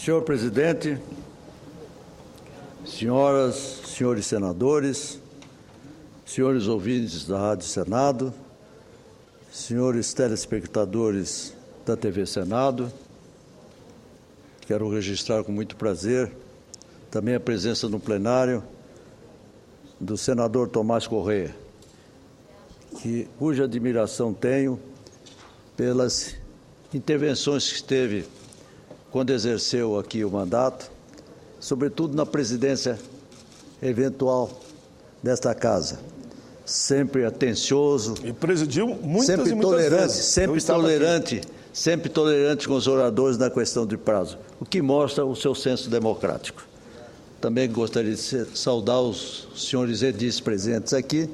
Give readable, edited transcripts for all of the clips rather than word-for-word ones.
Senhor presidente, senhoras, senhores senadores, senhores ouvintes da Rádio Senado, senhores telespectadores da TV Senado, quero registrar com muito prazer também a presença no plenário do senador Tomás Correia, cuja admiração tenho pelas intervenções que teve quando exerceu aqui o mandato, sobretudo na presidência eventual desta casa. Sempre atencioso. E presidiu muitas sempre e muitas tolerante, vezes. Sempre tolerante com os oradores na questão de prazo, o que mostra o seu senso democrático. Também gostaria de saudar os senhores edis presentes aqui.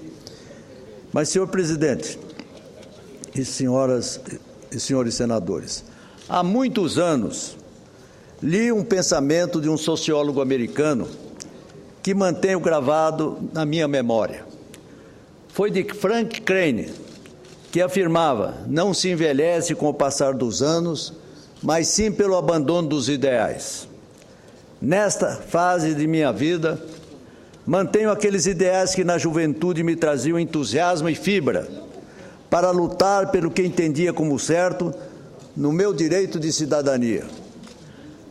Mas, senhor presidente e senhoras e senhores senadores, há muitos anos li um pensamento de um sociólogo americano que mantenho gravado na minha memória. Foi de Frank Crane, que afirmava: não se envelhece com o passar dos anos, mas sim pelo abandono dos ideais. Nesta fase de minha vida, mantenho aqueles ideais que na juventude me traziam entusiasmo e fibra para lutar pelo que entendia como certo no meu direito de cidadania.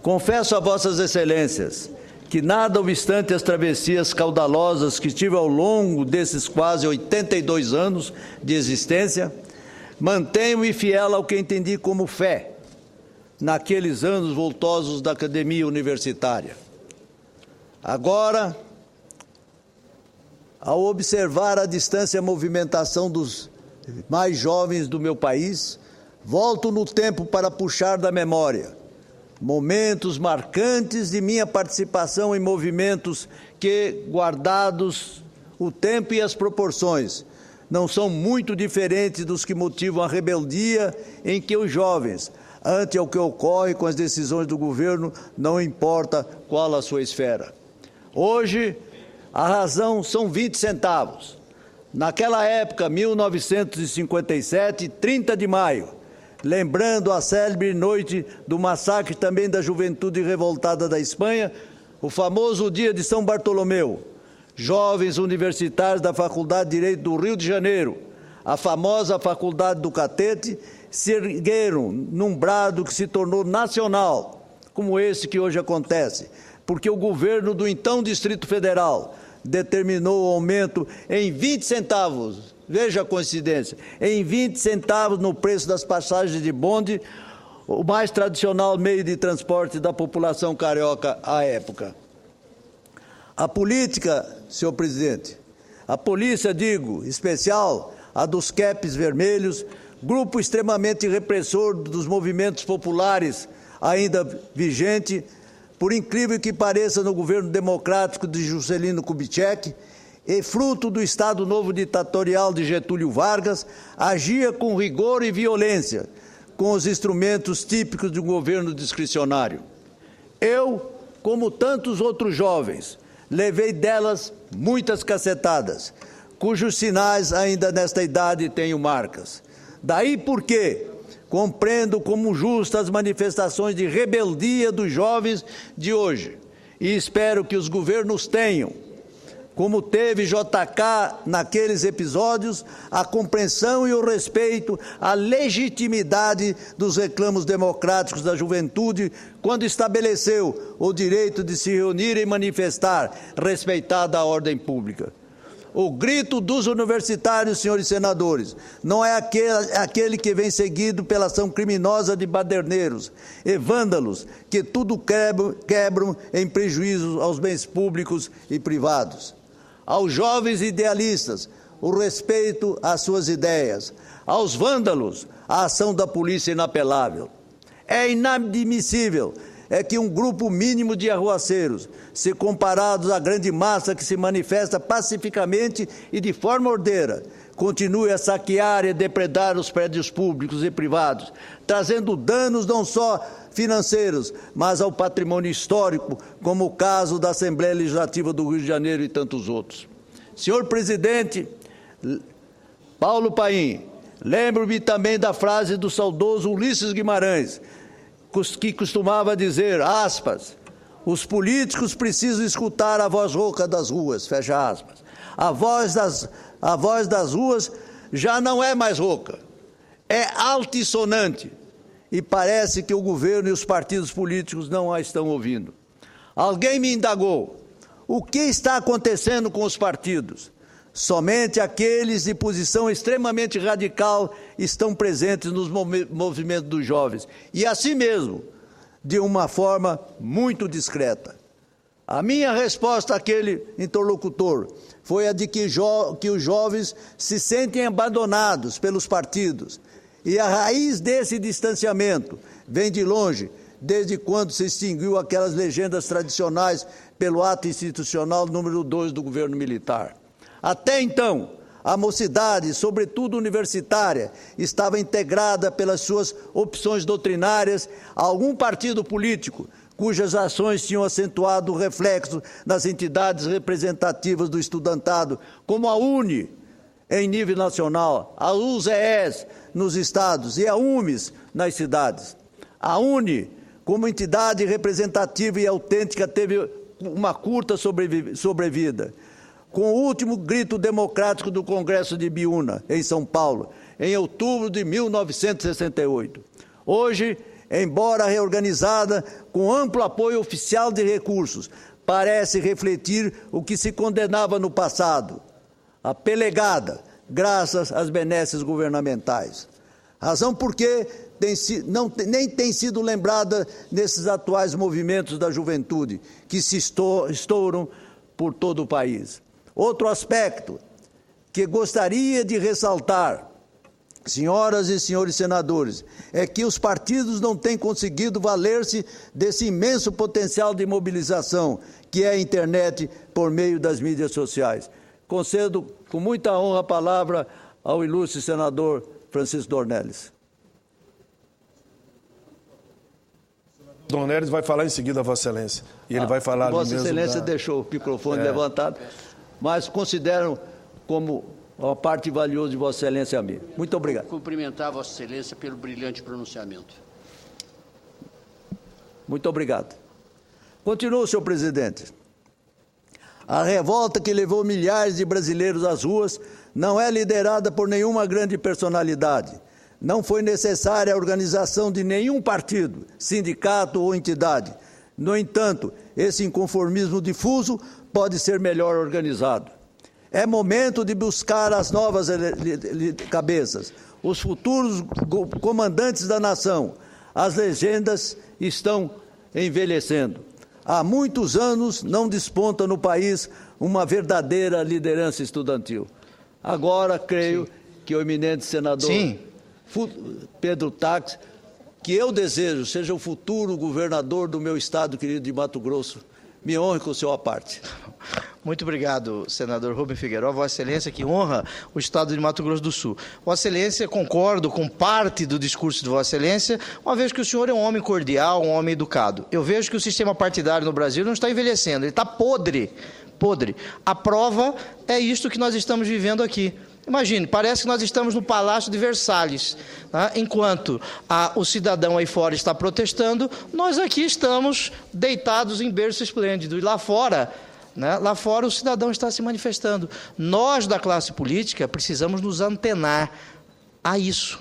Confesso a vossas excelências que, nada obstante as travessias caudalosas que tive ao longo desses quase 82 anos de existência, mantenho-me fiel ao que entendi como fé naqueles anos voltosos da academia universitária. Agora, ao observar a distância e a movimentação dos mais jovens do meu país, volto no tempo para puxar da memória momentos marcantes de minha participação em movimentos que, guardados o tempo e as proporções, não são muito diferentes dos que motivam a rebeldia em que os jovens, ante o que ocorre com as decisões do governo, não importa qual a sua esfera. Hoje, a razão são 20 centavos. Naquela época, 1957, 30 de maio, lembrando a célebre noite do massacre também da juventude revoltada da Espanha, o famoso dia de São Bartolomeu, jovens universitários da Faculdade de Direito do Rio de Janeiro, a famosa Faculdade do Catete, se ergueram num brado que se tornou nacional, como esse que hoje acontece, porque o governo do então Distrito Federal determinou o aumento em 20 centavos, veja a coincidência, em 20 centavos no preço das passagens de bonde, o mais tradicional meio de transporte da população carioca à época. A política, senhor presidente, a polícia, especial, a dos capes vermelhos, grupo extremamente repressor dos movimentos populares ainda vigente, por incrível que pareça, no governo democrático de Juscelino Kubitschek, e fruto do Estado Novo ditatorial de Getúlio Vargas, agia com rigor e violência, com os instrumentos típicos de um governo discricionário. Eu, como tantos outros jovens, levei delas muitas cacetadas, cujos sinais ainda nesta idade tenho marcas. Daí porque compreendo como justas as manifestações de rebeldia dos jovens de hoje e espero que os governos tenham, como teve JK naqueles episódios, a compreensão e o respeito à legitimidade dos reclamos democráticos da juventude quando estabeleceu o direito de se reunir e manifestar, respeitada a ordem pública. O grito dos universitários, senhores senadores, não é aquele que vem seguido pela ação criminosa de baderneiros e vândalos que tudo quebram em prejuízo aos bens públicos e privados. Aos jovens idealistas, o respeito às suas ideias. Aos vândalos, a ação da polícia inapelável. É inadmissível que um grupo mínimo de arruaceiros, se comparados à grande massa que se manifesta pacificamente e de forma ordeira, continue a saquear e depredar os prédios públicos e privados, trazendo danos não só financeiros, mas ao patrimônio histórico, como o caso da Assembleia Legislativa do Rio de Janeiro e tantos outros. Senhor presidente Paulo Paim, lembro-me também da frase do saudoso Ulisses Guimarães, que costumava dizer, aspas, os políticos precisam escutar a voz rouca das ruas, fecha aspas. A voz das ruas já não é mais rouca, é altissonante, e parece que o governo e os partidos políticos não a estão ouvindo. Alguém me indagou, o que está acontecendo com os partidos? Somente aqueles de posição extremamente radical estão presentes nos movimentos dos jovens, e assim mesmo, de uma forma muito discreta. A minha resposta àquele interlocutor foi a de que os jovens se sentem abandonados pelos partidos, e a raiz desse distanciamento vem de longe, desde quando se extinguiu aquelas legendas tradicionais pelo ato institucional número 2 do governo militar. Até então, a mocidade, sobretudo universitária, estava integrada pelas suas opções doutrinárias a algum partido político, cujas ações tinham acentuado o reflexo nas entidades representativas do estudantado, como a UNE, em nível nacional, a UZES nos estados e a UMES nas cidades. A UNE, como entidade representativa e autêntica, teve uma curta sobrevida. Com o último grito democrático do Congresso de Biúna, em São Paulo, em outubro de 1968. Hoje, embora reorganizada, com amplo apoio oficial de recursos, parece refletir o que se condenava no passado, a pelegada, graças às benesses governamentais. Razão porque nem tem sido lembrada nesses atuais movimentos da juventude, que se estouram por todo o país. Outro aspecto que gostaria de ressaltar, senhoras e senhores senadores, é que os partidos não têm conseguido valer-se desse imenso potencial de mobilização que é a internet por meio das mídias sociais. Concedo com muita honra a palavra ao ilustre senador Francisco Dornelles. Dornelles vai falar em seguida a Vossa Excelência. E ele vai falar ali mesmo. Vossa Excelência deixou o microfone levantado, mas considero como uma parte valiosa de Vossa Excelência a mim. Muito obrigado. Cumprimentar Vossa Excelência pelo brilhante pronunciamento. Muito obrigado. Continuo, senhor presidente. A revolta que levou milhares de brasileiros às ruas não é liderada por nenhuma grande personalidade. Não foi necessária a organização de nenhum partido, sindicato ou entidade. No entanto, esse inconformismo difuso pode ser melhor organizado. É momento de buscar as novas cabeças, os futuros comandantes da nação. As legendas estão envelhecendo. Há muitos anos não desponta no país uma verdadeira liderança estudantil. Agora, creio que o eminente senador Pedro Taques, que eu desejo seja o futuro governador do meu estado querido de Mato Grosso, me honre com o seu à parte. Muito obrigado, senador Rubem Figueiredo. Vossa Excelência, que honra o estado de Mato Grosso do Sul. Vossa Excelência, concordo com parte do discurso de Vossa Excelência, uma vez que o senhor é um homem cordial, um homem educado. Eu vejo que o sistema partidário no Brasil não está envelhecendo, ele está podre. A prova é isto que nós estamos vivendo aqui. Imagine, parece que nós estamos no Palácio de Versalhes. Né? Enquanto o cidadão aí fora está protestando, nós aqui estamos deitados em berço esplêndido. E lá fora, o cidadão está se manifestando. Nós, da classe política, precisamos nos antenar a isso.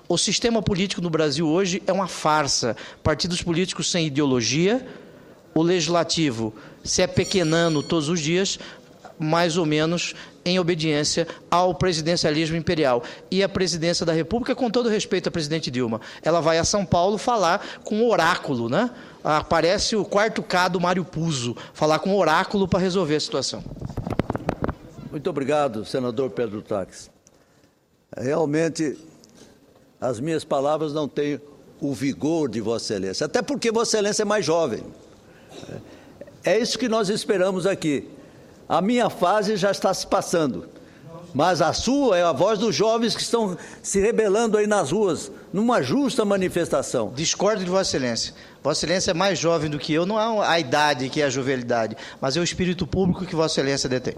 O sistema político no Brasil hoje é uma farsa. Partidos políticos sem ideologia, o legislativo se apequenando todos os dias, mais ou menos em obediência ao presidencialismo imperial. E a presidência da República, com todo respeito à presidente Dilma, ela vai a São Paulo falar com o oráculo, né? Aparece o quarto K do Mário Puzo, falar com o oráculo para resolver a situação. Muito obrigado, senador Pedro Taques. Realmente, as minhas palavras não têm o vigor de Vossa Excelência, até porque Vossa Excelência é mais jovem. É isso que nós esperamos aqui. A minha fase já está se passando, mas a sua é a voz dos jovens que estão se rebelando aí nas ruas, numa justa manifestação. Discordo de Vossa Excelência. Vossa Excelência é mais jovem do que eu, não é a idade que é a jovialidade, mas é o espírito público que Vossa Excelência detém.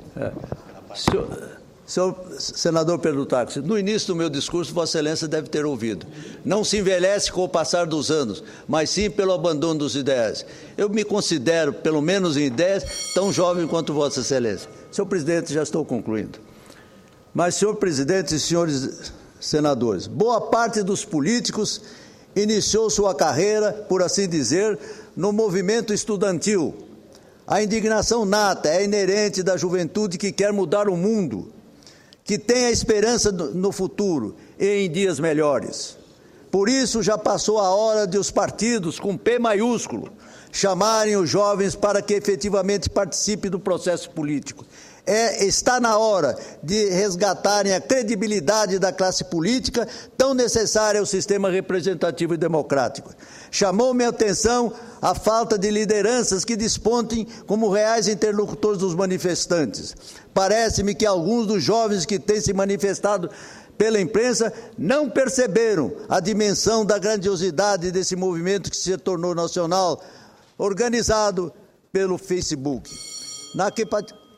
Senhor senador Pedro Táxi, no início do meu discurso, Vossa Excelência deve ter ouvido. Não se envelhece com o passar dos anos, mas sim pelo abandono dos ideais. Eu me considero, pelo menos em ideias, tão jovem quanto Vossa Excelência. Senhor presidente, já estou concluindo. Mas, senhor presidente e senhores senadores, boa parte dos políticos iniciou sua carreira, por assim dizer, no movimento estudantil. A indignação nata é inerente da juventude que quer mudar o mundo, que tem a esperança no futuro e em dias melhores. Por isso, já passou a hora de os partidos, com P maiúsculo, chamarem os jovens para que efetivamente participem do processo político. Está na hora de resgatarem a credibilidade da classe política, tão necessária ao sistema representativo e democrático. Chamou minha atenção a falta de lideranças que despontem como reais interlocutores dos manifestantes. Parece-me que alguns dos jovens que têm se manifestado pela imprensa não perceberam a dimensão da grandiosidade desse movimento que se tornou nacional, organizado pelo Facebook.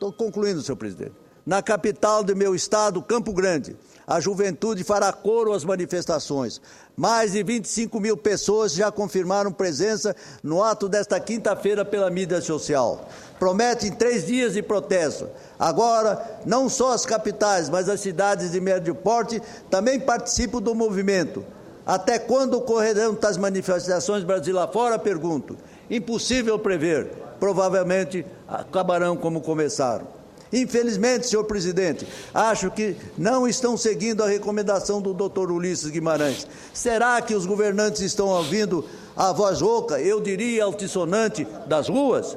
Estou concluindo, senhor presidente. Na capital do meu estado, Campo Grande, a juventude fará coro às manifestações. Mais de 25 mil pessoas já confirmaram presença no ato desta quinta-feira pela mídia social. Prometem 3 dias de protesto. Agora, não só as capitais, mas as cidades de médio porte também participam do movimento. Até quando ocorrerão tais manifestações Brasil afora? Pergunto. Impossível prever. Provavelmente acabarão como começaram. Infelizmente, senhor presidente, acho que não estão seguindo a recomendação do Dr. Ulisses Guimarães. Será que os governantes estão ouvindo a voz rouca, eu diria altissonante, das ruas?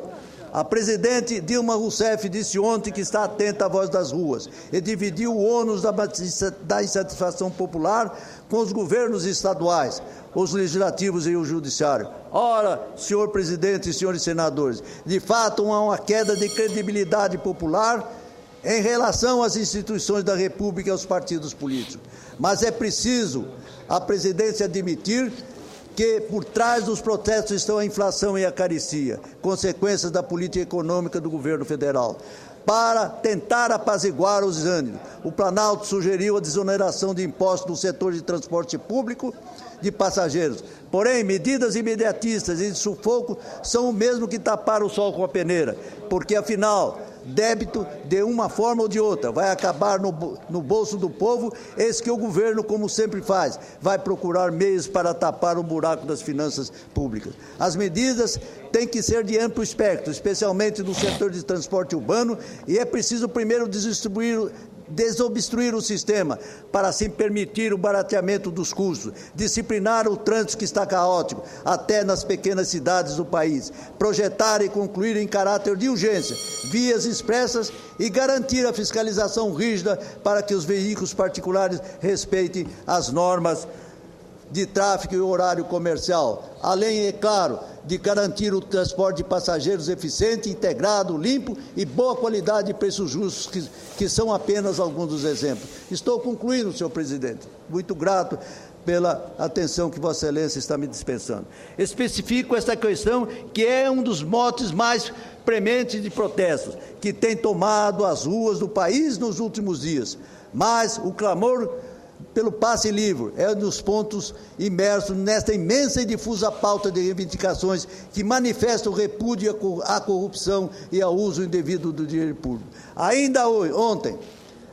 A presidente Dilma Rousseff disse ontem que está atenta à voz das ruas e dividiu o ônus da insatisfação popular com os governos estaduais, os legislativos e o judiciário. Ora, senhor presidente e senhores senadores, de fato há uma queda de credibilidade popular em relação às instituições da República e aos partidos políticos. Mas é preciso a presidência admitir que por trás dos protestos estão a inflação e a carestia, consequências da política econômica do governo federal. Para tentar apaziguar os ânimos, o Planalto sugeriu a desoneração de impostos no setor de transporte público de passageiros. Porém, medidas imediatistas e de sufoco são o mesmo que tapar o sol com a peneira, porque, afinal, débito, de uma forma ou de outra, vai acabar no bolso do povo, eis que o governo, como sempre faz, vai procurar meios para tapar o buraco das finanças públicas. As medidas têm que ser de amplo espectro, especialmente no setor de transporte urbano, e é preciso primeiro desobstruir o sistema, para assim permitir o barateamento dos custos, disciplinar o trânsito que está caótico, até nas pequenas cidades do país, projetar e concluir em caráter de urgência vias expressas e garantir a fiscalização rígida para que os veículos particulares respeitem as normas de tráfego e horário comercial, além, é claro, de garantir o transporte de passageiros eficiente, integrado, limpo e boa qualidade e preços justos, que são apenas alguns dos exemplos. Estou concluindo, senhor presidente. Muito grato pela atenção que Vossa Excelência está me dispensando. Especifico esta questão, que é um dos motes mais prementes de protestos, que tem tomado as ruas do país nos últimos dias. Mas o clamor pelo passe livre é um dos pontos imersos nesta imensa e difusa pauta de reivindicações que manifestam repúdio à corrupção e ao uso indevido do dinheiro público. Ainda ontem,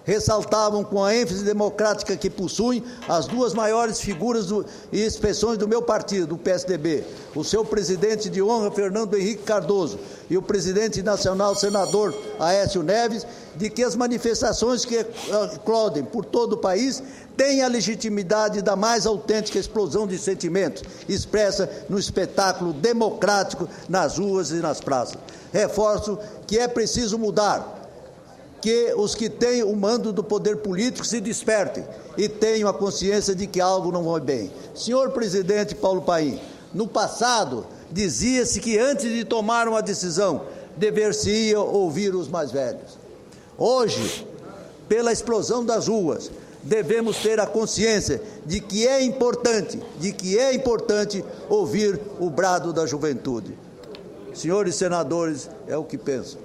ressaltavam com a ênfase democrática que possuem as duas maiores figuras e expressões do meu partido, o PSDB, o seu presidente de honra, Fernando Henrique Cardoso, e o presidente nacional, senador Aécio Neves, de que as manifestações que eclodem por todo o país têm a legitimidade da mais autêntica explosão de sentimentos, expressa no espetáculo democrático nas ruas e nas praças. Reforço que é preciso mudar, que os que têm o mando do poder político se despertem e tenham a consciência de que algo não vai bem. Senhor presidente Paulo Paim, no passado dizia-se que antes de tomar uma decisão, dever-se-ia ouvir os mais velhos. Hoje, pela explosão das ruas, devemos ter a consciência de que é importante ouvir o brado da juventude. Senhores senadores, é o que penso.